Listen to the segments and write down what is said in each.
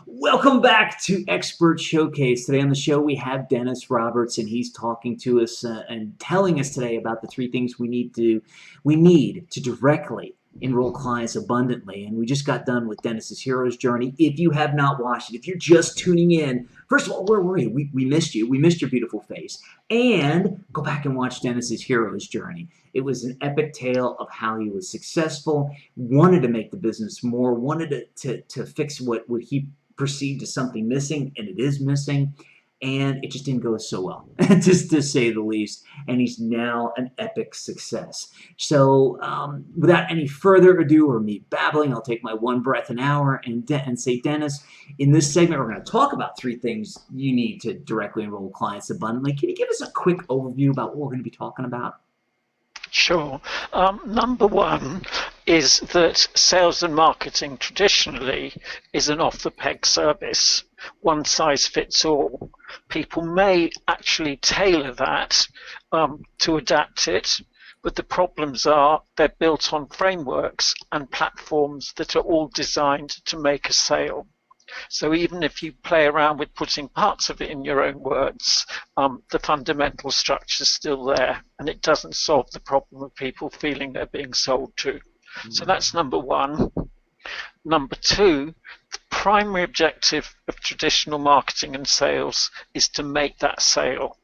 Welcome back to Expert Showcase. Today on the show we have Dennis Roberts, and he's talking to us and telling us today about the three things we need to directly enroll clients abundantly. And we just got done with Dennis's Hero's Journey. If you have not watched it, if you're just tuning in, first of all, where were you? We missed you. We missed your beautiful face. And go back and watch Dennis's Hero's Journey. It was an epic tale of how he was successful, wanted to make the business more, wanted to fix what he perceived as something missing, and it is missing, and it just didn't go so well, just to say the least, and he's now an epic success. So without any further ado or me babbling, I'll take my one breath an hour and say, Dennis, in this segment we're going to talk about three things you need to directly enroll clients abundantly. Can you give us a quick overview about what we're going to be talking about? Sure. Number one is that sales and marketing traditionally is an off-the-peg service. One size fits all. People may actually tailor that to adapt it, but the problems are they're built on frameworks and platforms that are all designed to make a sale. So even if you play around with putting parts of it in your own words, the fundamental structure is still there, and it doesn't solve the problem of people feeling they're being sold to. So that's number one. Number two, the primary objective of traditional marketing and sales is to make that sale.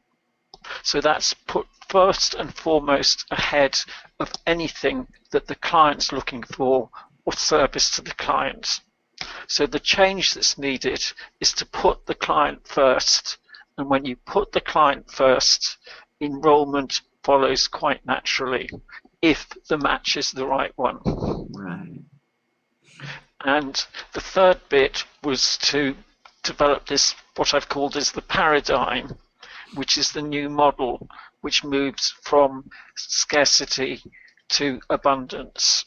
So that's put first and foremost ahead of anything that the client's looking for or service to the client. So the change that's needed is to put the client first. And when you put the client first, enrollment follows quite naturally if the match is the right one. Right. And the third bit was to develop this, what I've called is the paradigm, which is the new model, which moves from scarcity to abundance.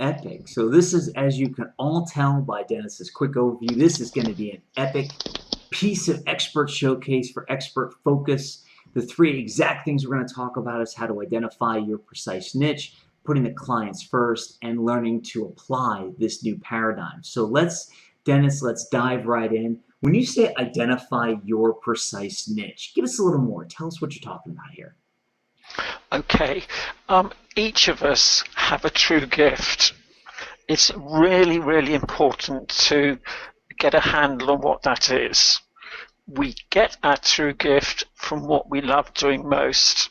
Epic. So this is, as you can all tell by Dennis's quick overview, this is going to be an epic piece of expert showcase for expert focus. The three exact things we're going to talk about is how to identify your precise niche, putting the clients first, and learning to apply this new paradigm. So Dennis, let's dive right in. When you say identify your precise niche, give us a little more. Tell us what you're talking about here. Okay, each of us have a true gift. It's really, really important to get a handle on what that is. We get our true gift from what we love doing most.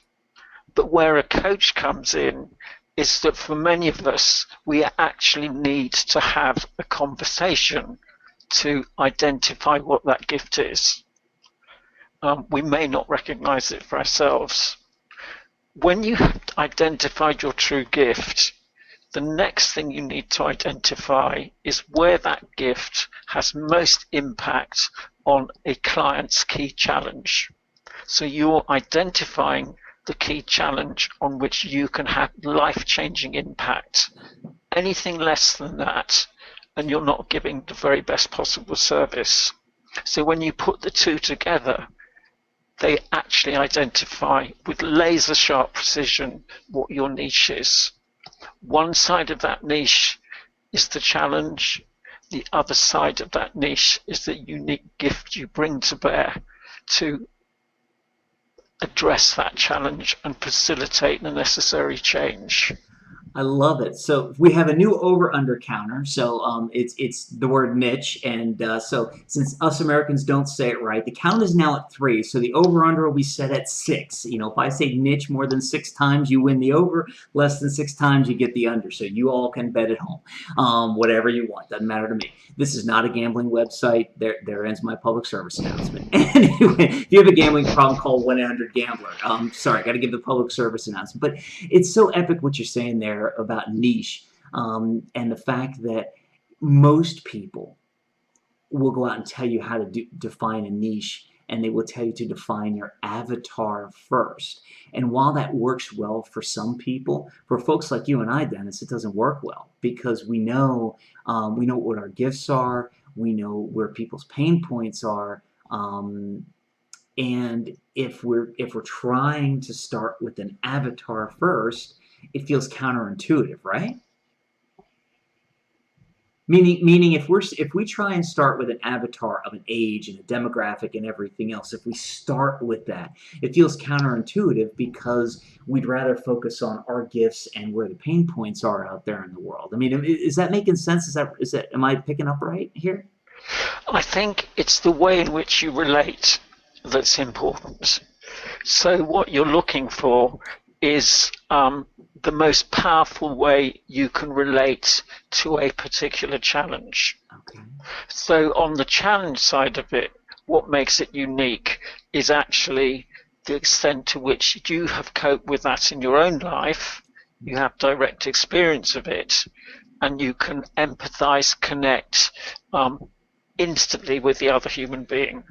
But where a coach comes in is that for many of us, we actually need to have a conversation to identify what that gift is. We may not recognize it for ourselves. When you have identified your true gift, the next thing you need to identify is where that gift has most impact on a client's key challenge. So you're identifying the key challenge on which you can have life-changing impact. Anything less than that, and you're not giving the very best possible service. So when you put the two together, they actually identify with laser sharp precision what your niche is. One side of that niche is the challenge. The other side of that niche is the unique gift you bring to bear to address that challenge and facilitate the necessary change. I love it. So we have a new over/under counter. So it's the word niche, and so since us Americans don't say it right, the count is now at 3. So the over/under will be set at 6. You know, if I say niche more than 6 times, you win the over. Less than 6 times, you get the under. So you all can bet at home, whatever you want. Doesn't matter to me. This is not a gambling website. There ends my public service announcement. Anyway, if you have a gambling problem, call 1-800-GAMBLER. Sorry, I got to give the public service announcement. But it's so epic what you're saying there about niche, and the fact that most people will go out and tell you how to define a niche, and they will tell you to define your avatar first. And while that works well for some people, for folks like you and I, Dennis, it doesn't work well, because we know what our gifts are, we know where people's pain points are, and if we're trying to start with an avatar first, it feels counterintuitive, right? Meaning, if we try and start with an avatar of an age and a demographic and everything else, if we start with that, it feels counterintuitive because we'd rather focus on our gifts and where the pain points are out there in the world. I mean, is that making sense? Is that am I picking up right here? I think it's the way in which you relate that's important. So what you're looking for is the most powerful way you can relate to a particular challenge. Okay. So on the challenge side of it, what makes it unique is actually the extent to which you have coped with that in your own life, you have direct experience of it, and you can empathize, connect instantly with the other human being.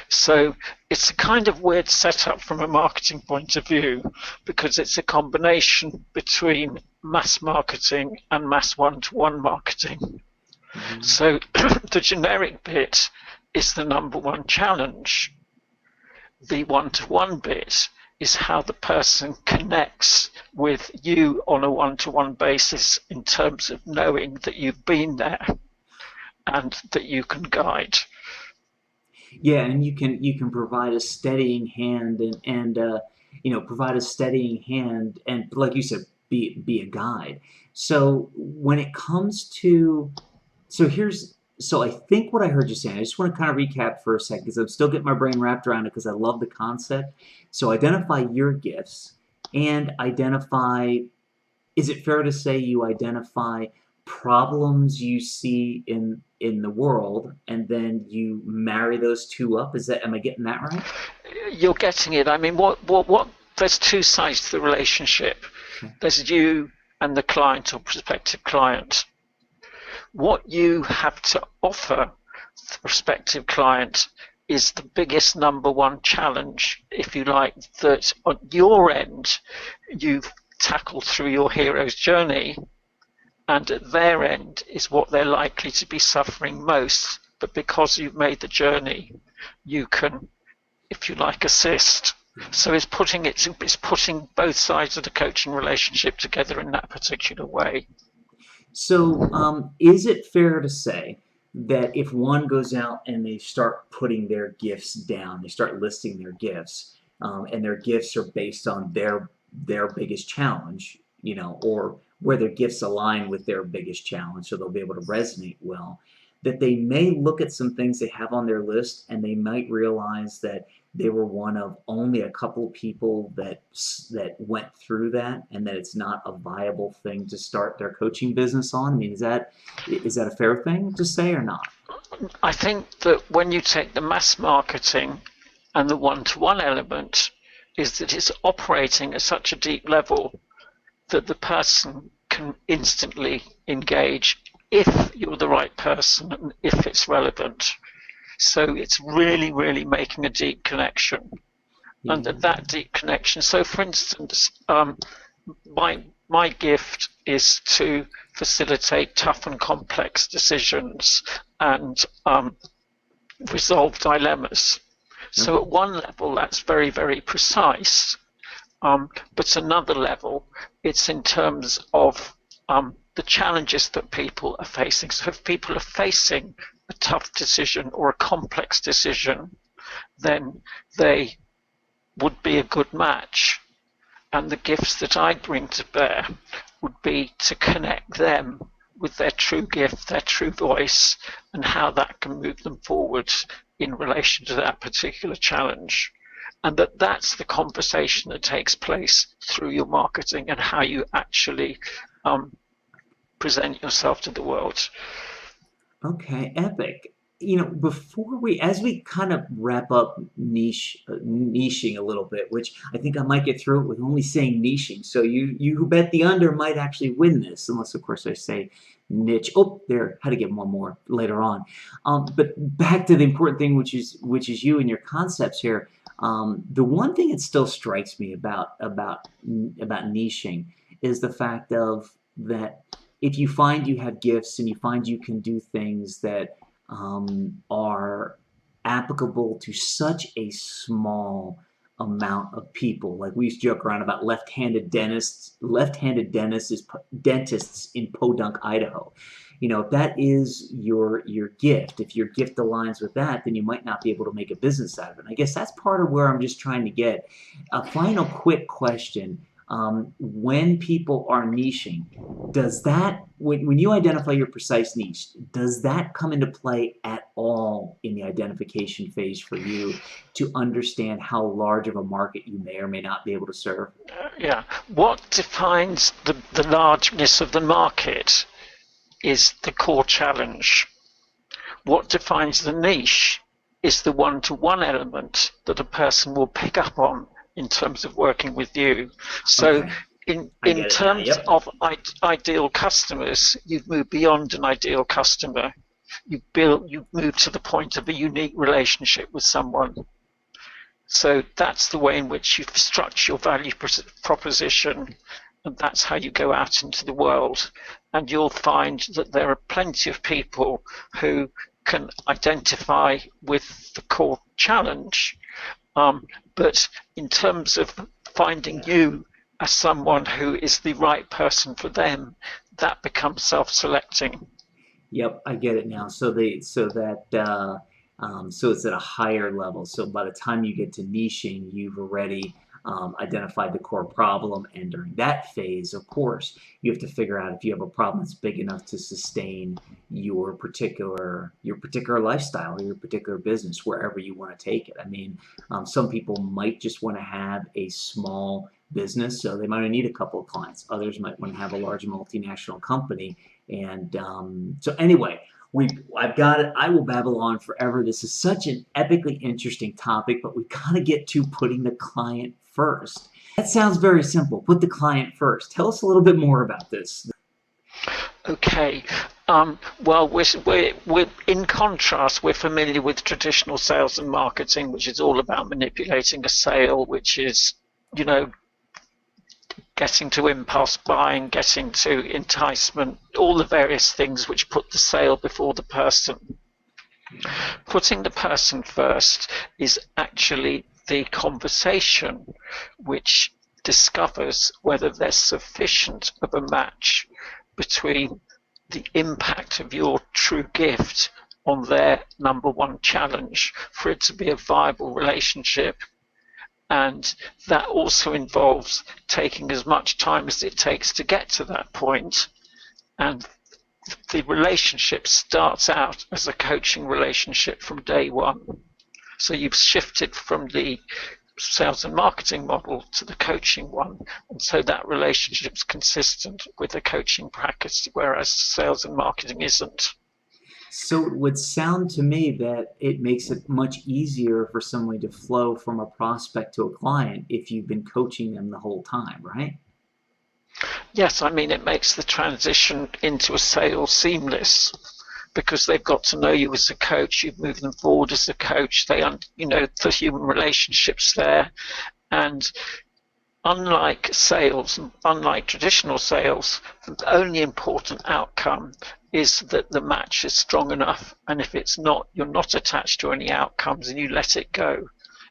So it's a kind of weird setup from a marketing point of view because it's a combination between mass marketing and mass one-to-one marketing. Mm-hmm. So the generic bit is the number one challenge. The one-to-one bit is how the person connects with you on a one-to-one basis in terms of knowing that you've been there and that you can guide. Yeah, and you can provide a steadying hand and provide a steadying hand and like you said, be a guide. So when it comes to so I think what I heard you saying, I just want to kind of recap for a second because I'm still getting my brain wrapped around it because I love the concept. So identify your gifts and identify, is it fair to say you identify problems you see in the world and then you marry those two up? Am I getting that right? You're getting it. I mean, what there's two sides to the relationship. Okay. There's you and the client or prospective client. What you have to offer the prospective client is the biggest number one challenge, if you like, that on your end you've tackled through your hero's journey, and at their end is what they're likely to be suffering most. But because you've made the journey, you can, if you like, assist. So it's putting both sides of the coaching relationship together in that particular way. So, is it fair to say that if one goes out and they start putting their gifts down, they start listing their gifts, and their gifts are based on their biggest challenge, or where their gifts align with their biggest challenge, so they'll be able to resonate well, that they may look at some things they have on their list and they might realize that they were one of only a couple of people that went through that, and that it's not a viable thing to start their coaching business on? I mean, is that a fair thing to say or not? I think that when you take the mass marketing and the one-to-one element, is that it's operating at such a deep level that the person can instantly engage if you're the right person and if it's relevant. So it's really, really making a deep connection. Yeah. And that deep connection. So for instance, my gift is to facilitate tough and complex decisions and resolve dilemmas. So at one level, that's very, very precise. But another level, it's in terms of the challenges that people are facing. So if people are facing a tough decision or a complex decision, then they would be a good match. And the gifts that I bring to bear would be to connect them with their true gift, their true voice, and how that can move them forward in relation to that particular challenge. And that's the conversation that takes place through your marketing and how you actually present yourself to the world. Okay, epic. As we kind of wrap up niching a little bit, which I think I might get through it with only saying niching. So you who bet the under might actually win this, unless of course I say niche. Oh, there, had to get one more later on. But back to the important thing, which is you and your concepts here. The one thing that still strikes me about niching is the fact of that if you find you have gifts and you find you can do things that are applicable to such a small amount of people. Like we used to joke around about left-handed dentists in Podunk, Idaho. If that is your gift, if your gift aligns with that, then you might not be able to make a business out of it. And I guess that's part of where I'm just trying to get. A final quick question. When people are niching, does that, when you identify your precise niche, does that come into play at all in the identification phase for you to understand how large of a market you may or may not be able to serve? Yeah. What defines the largeness of the market is the core challenge. What defines the niche is the one-to-one element that a person will pick up on in terms of working with you. So Okay. in terms Yep. of ideal customers, you've moved beyond an ideal customer. You've moved to the point of a unique relationship with someone. So that's the way in which you structure your value proposition, and that's how you go out into the world. And you'll find that there are plenty of people who can identify with the core challenge, but in terms of finding you as someone who is the right person for them, that becomes self-selecting. Yep, I get it now. So it's at a higher level. So by the time you get to niching, you've already identified the core problem, and during that phase, of course, you have to figure out if you have a problem that's big enough to sustain your particular lifestyle or your particular business wherever you want to take it. I mean, some people might just want to have a small business, so they might need a couple of clients. Others might want to have a large multinational company, and so anyway, I've got it. I will babble on forever. This is such an epically interesting topic, but we've got to get to putting the client first. That sounds very simple. Put the client first. Tell us a little bit more about this. Okay. Well, we're in contrast, we're familiar with traditional sales and marketing, which is all about manipulating a sale, which is, getting to impulse buying, getting to enticement, all the various things which put the sale before the person. Putting the person first is actually the conversation which discovers whether there's sufficient of a match between the impact of your true gift on their number one challenge for it to be a viable relationship. And that also involves taking as much time as it takes to get to that point. And the relationship starts out as a coaching relationship from day one. So you've shifted from the sales and marketing model to the coaching one. And so that relationship's consistent with the coaching practice, whereas sales and marketing isn't. So it would sound to me that it makes it much easier for someone to flow from a prospect to a client if you've been coaching them the whole time, right? Yes, I mean, it makes the transition into a sale seamless because they've got to know you as a coach. You've moved them forward as a coach. The human relationships there. And unlike sales, unlike traditional sales, the only important outcome is that the match is strong enough. And if it's not, you're not attached to any outcomes and you let it go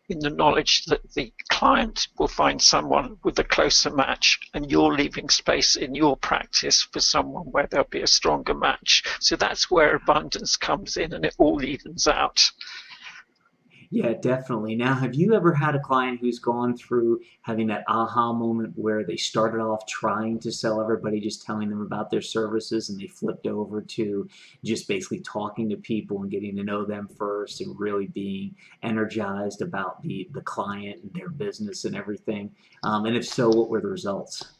in the knowledge that the client will find someone with a closer match and you're leaving space in your practice for someone where there'll be a stronger match. So that's where abundance comes in and it all evens out. Yeah, definitely. Now, have you ever had a client who's gone through having that aha moment where they started off trying to sell everybody, just telling them about their services, and they flipped over to just basically talking to people and getting to know them first and really being energized about the client and their business and everything? And if so, what were the results?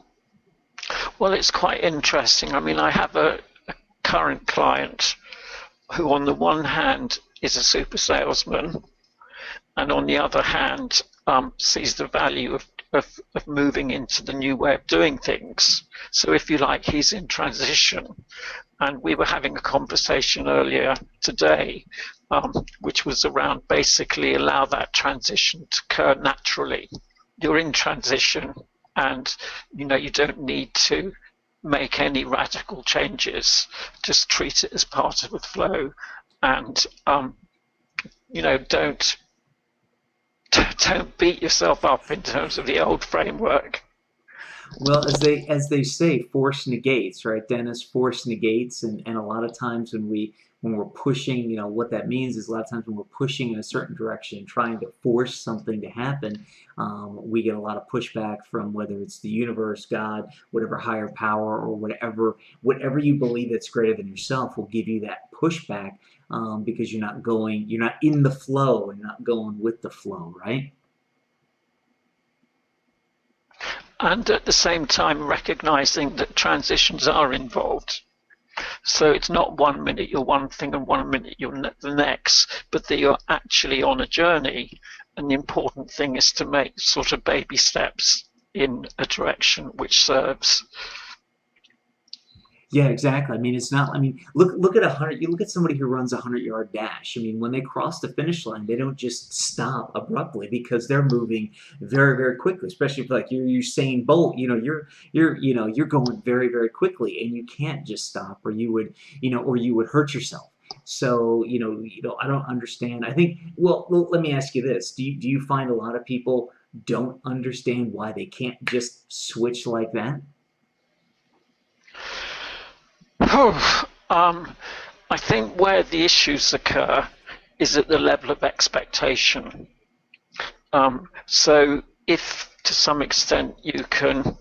Well, it's quite interesting. I mean, I have a current client who, on the one hand, is a super salesman, and on the other hand, sees the value of moving into the new way of doing things. So if you like, he's in transition. And we were having a conversation earlier today, which was around basically allow that transition to occur naturally. You're in transition and you don't need to make any radical changes. Just treat it as part of the flow and don't don't beat yourself up in terms of the old framework. Well, as they say, force negates, right, Dennis? Force negates, and a lot of times when we're pushing, what that means is a lot of times when we're pushing in a certain direction, trying to force something to happen, we get a lot of pushback from whether it's the universe, God, whatever higher power, or whatever you believe that's greater than yourself will give you that pushback because you're not in the flow and not going with the flow, right? And at the same time, recognizing that transitions are involved. So it's not 1 minute you're one thing and 1 minute you're the next, but that you're actually on a journey. And the important thing is to make sort of baby steps in a direction which serves. Yeah, exactly. I mean, it's not. I mean, look at 100. You look at somebody who runs a 100-yard dash. I mean, when they cross the finish line, they don't just stop abruptly because they're moving very, very quickly. Especially if like you're Usain Bolt, you're going very, very quickly, and you can't just stop, or you would hurt yourself. So I don't understand. I think. Well, let me ask you this: do you find a lot of people don't understand why they can't just switch like that? I think where the issues occur is at the level of expectation. So if to some extent you can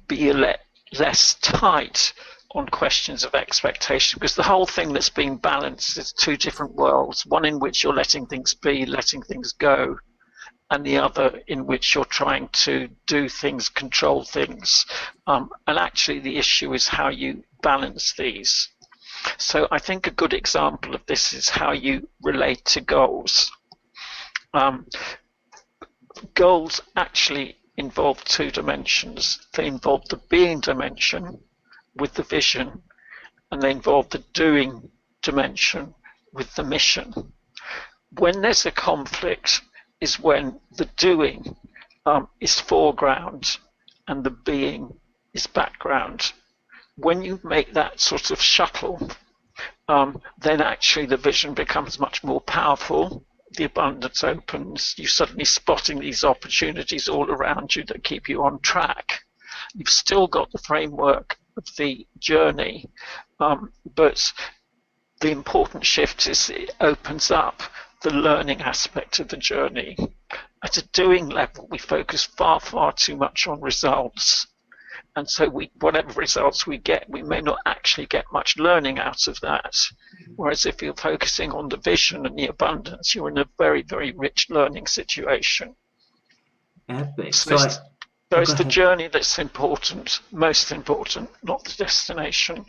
be less tight on questions of expectation, because the whole thing that's being balanced is two different worlds, one in which you're letting things be, letting things go, and the other in which you're trying to do things, control things. And actually the issue is how you balance these. So I think a good example of this is how you relate to goals. Goals actually involve two dimensions. They involve the being dimension with the vision, and they involve the doing dimension with the mission. When there's a conflict is when the doing is foreground and the being is background. When you make that sort of shuttle, then actually the vision becomes much more powerful. The abundance opens. You're suddenly spotting these opportunities all around you that keep you on track. You've still got the framework of the journey, but the important shift is it opens up the learning aspect of the journey. At a doing level, we focus far, far too much on results. And so whatever results we get, we may not actually get much learning out of that. Whereas if you're focusing on the vision and the abundance, you're in a very, very rich learning situation. Epic. So it's, Oh, so go it's the ahead. journey that's important, most important, not the destination.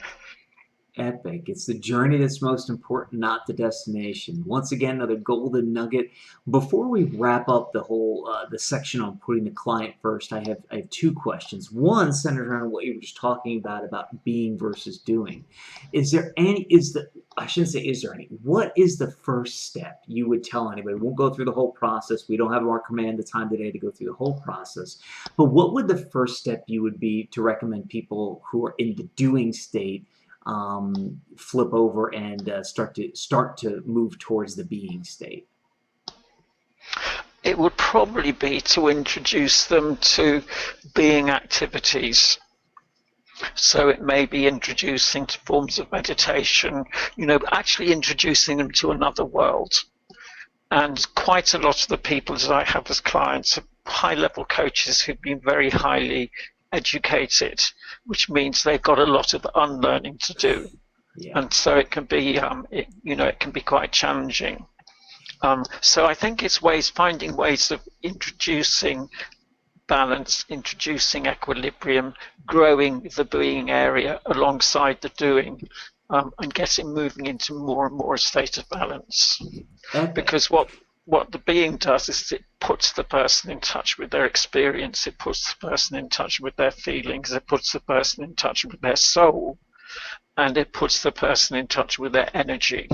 Epic. It's the journey that's most important, not the destination. Once again, another golden nugget. Before we wrap up the section on putting the client first, I have two questions. One centered around what you were just talking about being versus doing. Is there any? Is the I shouldn't say is there any. What is the first step you would tell anybody? We won't go through the whole process. We don't have our command the time today to go through the whole process. But what would the first step you would be to recommend people who are in the doing state flip over and start to move towards the being state? It would probably be to introduce them to being activities. So it may be introducing to forms of meditation, actually introducing them to another world. And quite a lot of the people that I have as clients are high-level coaches who've been very highly educated, which means they've got a lot of unlearning to do. Yeah. And so it can be, it can be quite challenging. So I think it's finding ways of introducing balance, introducing equilibrium, growing the being area alongside the doing, and moving into more and more a state of balance. Epic. Because what the being does is it puts the person in touch with their experience, it puts the person in touch with their feelings, it puts the person in touch with their soul, and it puts the person in touch with their energy.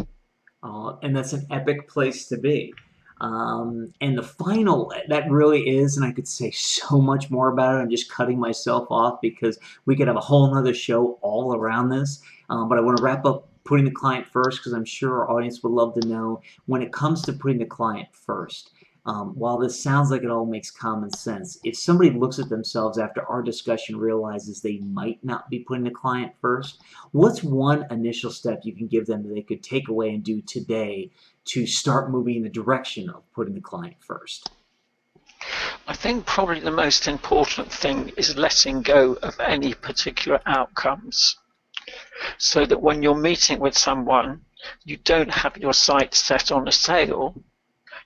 And that's an epic place to be. And the final, that really is, and I could say so much more about it. I'm just cutting myself off because we could have a whole nother show all around this. But I want to wrap up putting the client first because I'm sure our audience would love to know when it comes to putting the client first. while this sounds like it all makes common sense, if somebody looks at themselves after our discussion, realizes they might not be putting the client first, what's one initial step you can give them that they could take away and do today to start moving in the direction of putting the client first? I think probably the most important thing is letting go of any particular outcomes, so that when you're meeting with someone, you don't have your sights set on a sale.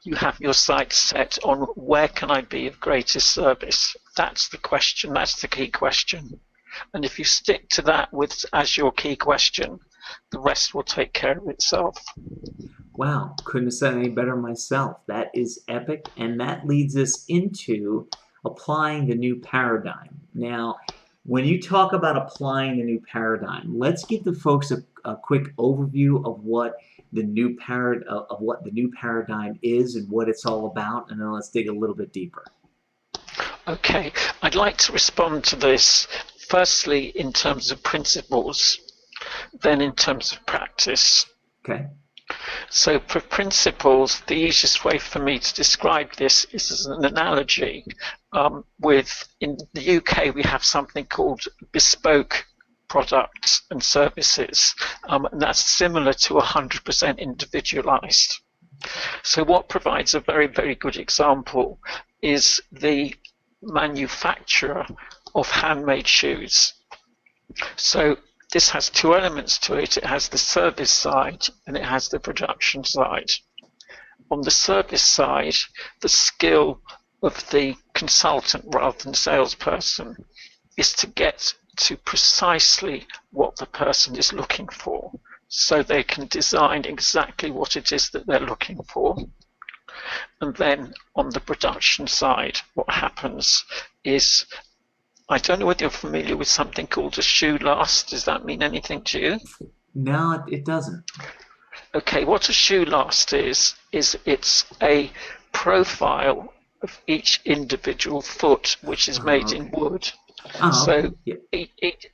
You have your sights set on where can I be of greatest service. That's the question, that's the key question. And if you stick to that as your key question, the rest will take care of itself. Wow, couldn't have said any better myself. That is epic, and that leads us into applying the new paradigm. Now, when you talk about applying the new paradigm, let's give the folks a quick overview of what the new paradigm is and what it's all about, and then let's dig a little bit deeper. Okay, I'd like to respond to this firstly in terms of principles, then in terms of practice. Okay. So for principles, the easiest way for me to describe this is as an analogy. In the UK, we have something called bespoke products and services, and that's similar to 100% individualized. So what provides a very, very good example is the manufacturer of handmade shoes. So this has two elements to it. It has the service side and it has the production side. On the service side, the skill of the consultant rather than salesperson is to get to precisely what the person is looking for, so they can design exactly what it is that they're looking for. And then on the production side, what happens is, I don't know whether you're familiar with something called a shoe last. Does that mean anything to you? No, it doesn't. Okay, what a shoe last is it's a profile of each individual foot, which is made in wood. So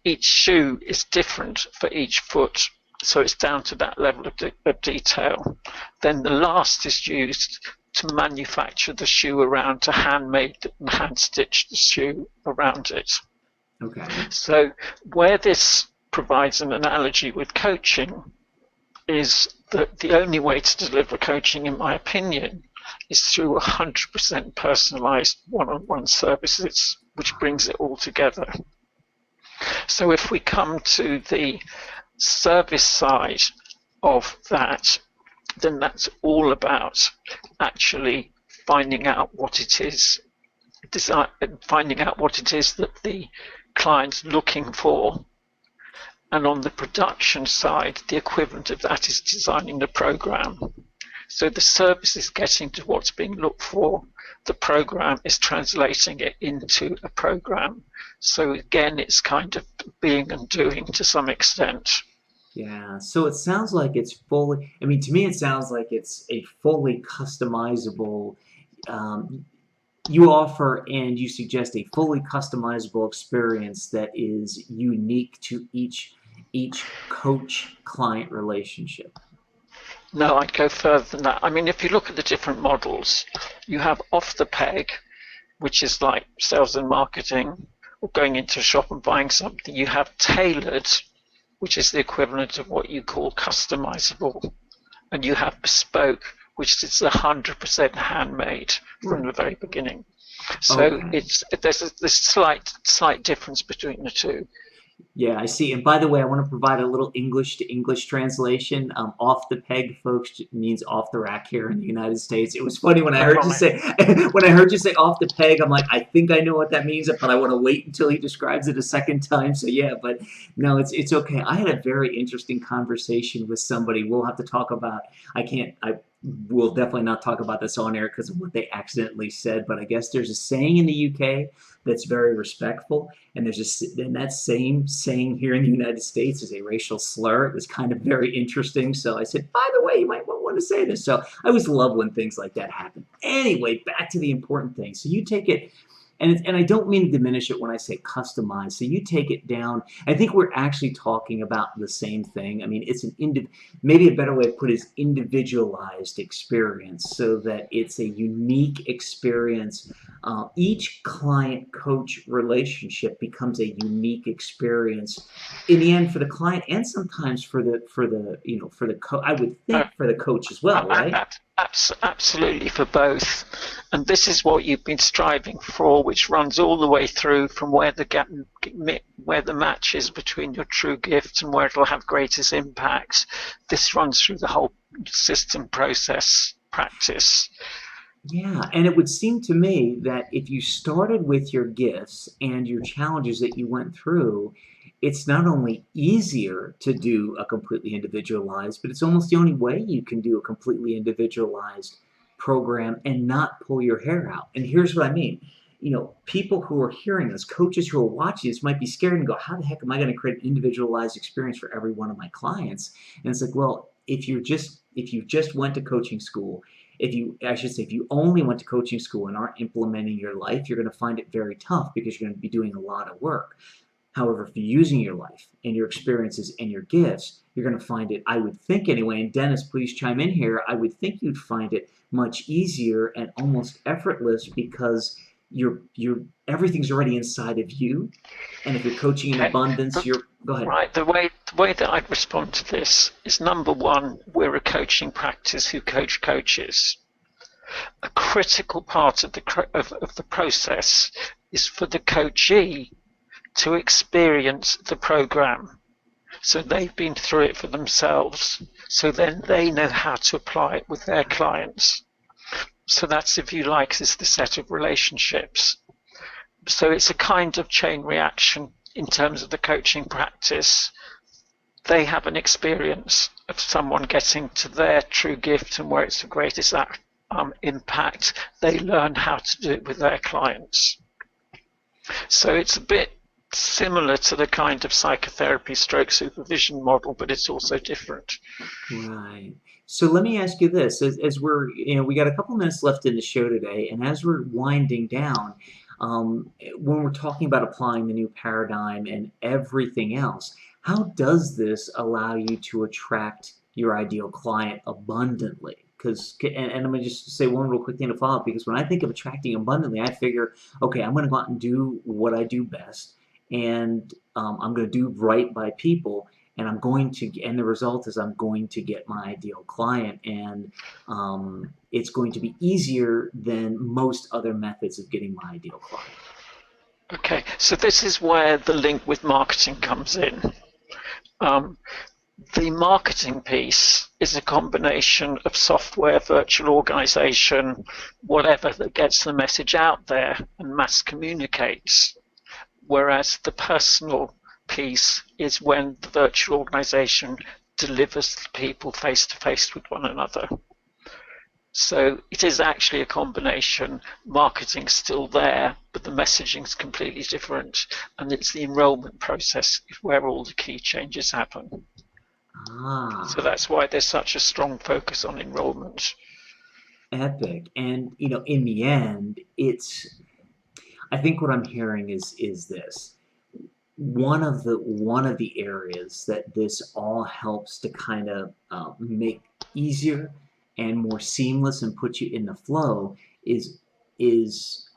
each shoe is different for each foot, so it's down to that level of detail. Then the last is used to manufacture the shoe around, to hand stitch the shoe around it. Okay. So where this provides an analogy with coaching is that the only way to deliver coaching, in my opinion, is through 100% personalized one-on-one services, which brings it all together. So if we come to the service side of that, then that's all about actually finding out what it is, finding out what it is that the client's looking for. And on the production side, the equivalent of that is designing the program. So the service is getting to what's being looked for. The program is translating it into a program. So again, it's kind of being and doing to some extent. Yeah, so it sounds like it's fully, I mean, to me it sounds like it's a fully customizable, you offer and you suggest a fully customizable experience that is unique to each coach-client relationship. No, I'd go further than that. I mean, if you look at the different models, you have off the peg, which is like sales and marketing, or going into a shop and buying something. You have tailored, which is the equivalent of what you call customizable. And you have bespoke, which is 100% handmade from the very beginning. So there's a slight difference between the two. Yeah, I see. And by the way, I want to provide a little English to English translation. Off the peg, folks, means off the rack here in the United States. It was funny when I heard you say off the peg. I'm like, I think I know what that means, but I want to wait until he describes it a second time. So yeah, but no, it's okay. I had a very interesting conversation with somebody. We'll have to talk about. We'll definitely not talk about this on air because of what they accidentally said. But I guess there's a saying in the UK that's very respectful, and that same saying here in the United States is a racial slur. It was kind of very interesting. So I said, by the way, you might want to say this. So I always love when things like that happen. Anyway, back to the important thing. So you take it and I don't mean to diminish it when I say customize. So you take it down. I think we're actually talking about the same thing. I mean, it's maybe a better way to put it is individualized experience, so that it's a unique experience. Each client-coach relationship becomes a unique experience in the end for the client, and sometimes for the coach. I would Uh, think for the coach as well, right? Absolutely for both. And this is what you've been striving for, which runs all the way through from where the match is between your true gift and where it'll have greatest impact. This runs through the whole system, process, practice. Yeah, and it would seem to me that if you started with your gifts and your challenges that you went through, it's not only easier to do a completely individualized, but it's almost the only way you can do a completely individualized program and not pull your hair out. And here's what I mean. People who are hearing this, coaches who are watching this might be scared and go, how the heck am I going to create an individualized experience for every one of my clients? And it's like, well, if you just went to coaching school, if you only went to coaching school and aren't implementing your life, you're going to find it very tough because you're going to be doing a lot of work. However, if you're using your life and your experiences and your gifts, you're going to find it, I would think anyway, and Dennis, please chime in here, I would think you'd find it much easier and almost effortless because everything's already inside of you. And if you're coaching in Okay. abundance, go ahead. Right, the way that I'd respond to this is, number one, we're a coaching practice who coach coaches. A critical part of the process is for the coachee to experience the program. So they've been through it for themselves. So then they know how to apply it with their clients. So that's, if you like, is the set of relationships. So it's a kind of chain reaction in terms of the coaching practice. They have an experience of someone getting to their true gift and where it's the greatest impact. They learn how to do it with their clients. So it's a bit similar to the kind of psychotherapy stroke supervision model, but it's also different. Right. So let me ask you this: as we got a couple minutes left in the show today, and as we're winding down, when we're talking about applying the new paradigm and everything else, how does this allow you to attract your ideal client abundantly? And I'm going to just say one real quick thing to follow up, because when I think of attracting abundantly, I figure, okay, I'm going to go out and do what I do best, and I'm going to do right by people, and the result is I'm going to get my ideal client, and it's going to be easier than most other methods of getting my ideal client. Okay, so this is where the link with marketing comes in. The marketing piece is a combination of software, virtual organization, whatever that gets the message out there and mass communicates. Whereas the personal piece is when the virtual organization delivers the people face to face with one another. So it is actually a combination. Marketing's still there, but the messaging's completely different. And it's the enrollment process where all the key changes happen. So that's why there's such a strong focus on enrollment. Epic. And in the end, I think what I'm hearing is this. One of the areas that this all helps to kind of make easier and more seamless and put you in the flow is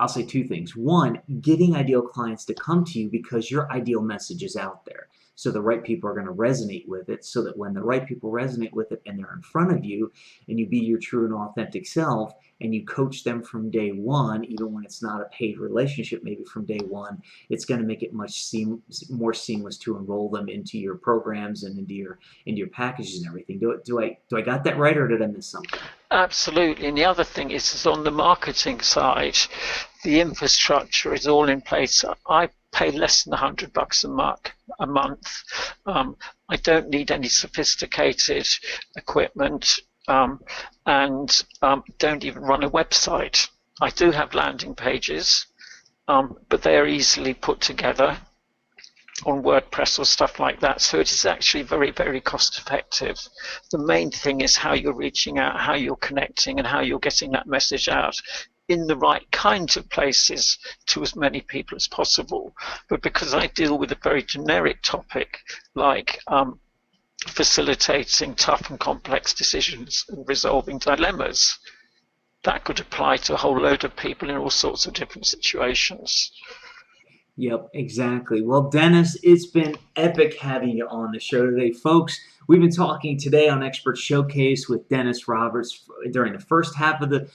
I'll say two things. One, getting ideal clients to come to you because your ideal message is out there. So the right people are going to resonate with it, so that when the right people resonate with it and they're in front of you and you be your true and authentic self and you coach them from day one, even when it's not a paid relationship, maybe from day one, it's going to make it much more seamless to enroll them into your programs and into your packages and everything. Do I got that right, or did I miss something? Absolutely. And the other thing is on the marketing side, the infrastructure is all in place. I pay less than $100 a month. I don't need any sophisticated equipment, and don't even run a website. I do have landing pages, but they're easily put together on WordPress or stuff like that. So it is actually very, very cost effective. The main thing is how you're reaching out, how you're connecting, and how you're getting that message out in the right kinds of places to as many people as possible. But because I deal with a very generic topic like facilitating tough and complex decisions and resolving dilemmas, that could apply to a whole load of people in all sorts of different situations. Yep, exactly. Well, Dennis, it's been epic having you on the show today, folks. We've been talking today on Expert Showcase with Denis Roberts during the first half of the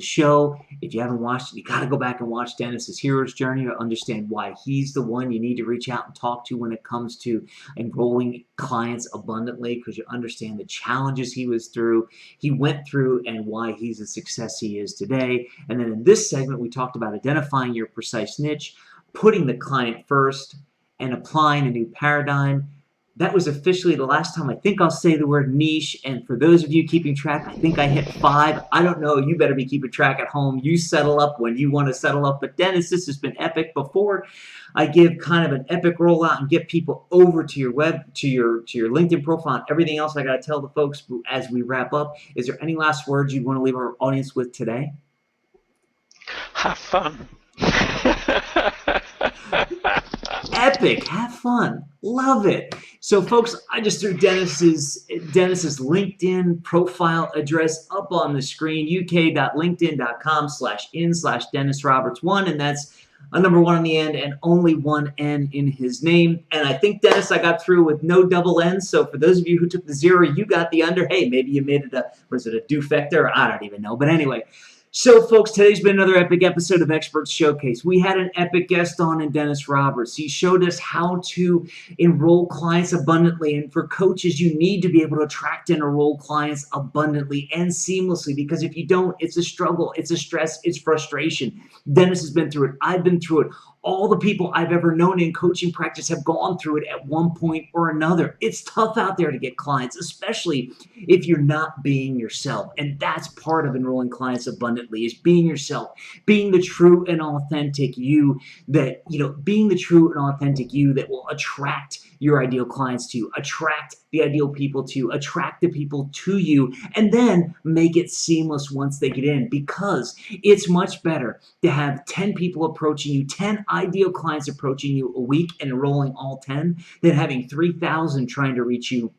show. If you haven't watched it, you got to go back and watch Denis's hero's journey to understand why he's the one you need to reach out and talk to when it comes to enrolling clients abundantly, because you understand the challenges he went through, and why he's the success he is today. And then in this segment, we talked about identifying your precise niche, putting the client first, and applying a new paradigm. That was officially the last time I think I'll say the word niche. And for those of you keeping track, I think I hit 5. I don't know. You better be keeping track at home. You settle up when you want to settle up. But Denis, this has been epic. Before I give kind of an epic rollout and get people over to your LinkedIn profile and everything else I got to tell the folks as we wrap up, is there any last words you want to leave our audience with today? Have fun. Epic. Have fun. Love it. So, folks, I just threw Denis's LinkedIn profile address up on the screen, uk.linkedin.com/in/DenisRoberts1, and that's a number 1 on the end and only 1 N in his name. And I think, Denis, I got through with no double N. So for those of you who took the 0, you got the under. Hey, maybe you made it a dufecta? I don't even know. But anyway. So, folks, today's been another epic episode of Expert Showcase. We had an epic guest on in Denis Roberts. He showed us how to enroll clients abundantly. And for coaches, you need to be able to attract and enroll clients abundantly and seamlessly, because if you don't, it's a struggle, it's a stress, it's frustration. Denis has been through it. I've been through it. All the people I've ever known in coaching practice have gone through it at one point or another. It's tough out there to get clients, especially if you're not being yourself. And that's part of enrolling clients abundantly, is being yourself, being the true and authentic you that will attract your ideal clients to you, attract the ideal people to you, attract the people to you, and then make it seamless once they get in, because it's much better to have 10 people approaching you, 10 ideal clients approaching you a week and enrolling all 10, than having 3,000 trying to reach you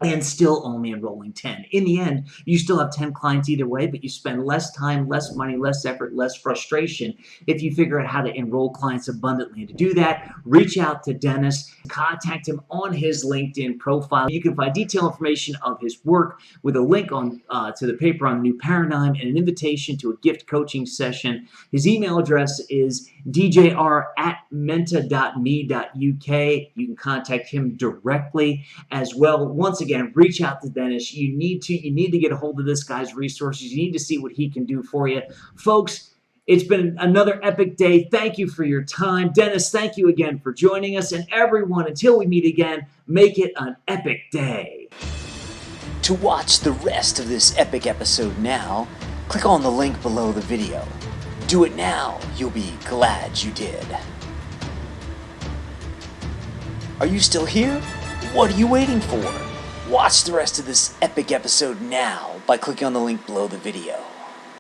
and still only enrolling 10. In the end, you still have 10 clients either way, but you spend less time, less money, less effort, less frustration if you figure out how to enroll clients abundantly. And to do that, reach out to Denis, contact him on his LinkedIn profile. You can find detailed information of his work with a link on to the paper on New Paradigm and an invitation to a gift coaching session. His email address is djr@menta.me.uk. You can contact him directly as well. Once again, reach out to Denis. You need to get a hold of this guy's resources. You need to see what he can do for you. Folks, it's been another epic day. Thank you for your time. Denis, thank you again for joining us. And everyone, until we meet again, make it an epic day. To watch the rest of this epic episode now, click on the link below the video. Do it now. You'll be glad you did. Are you still here? What are you waiting for? Watch the rest of this epic episode now by clicking on the link below the video.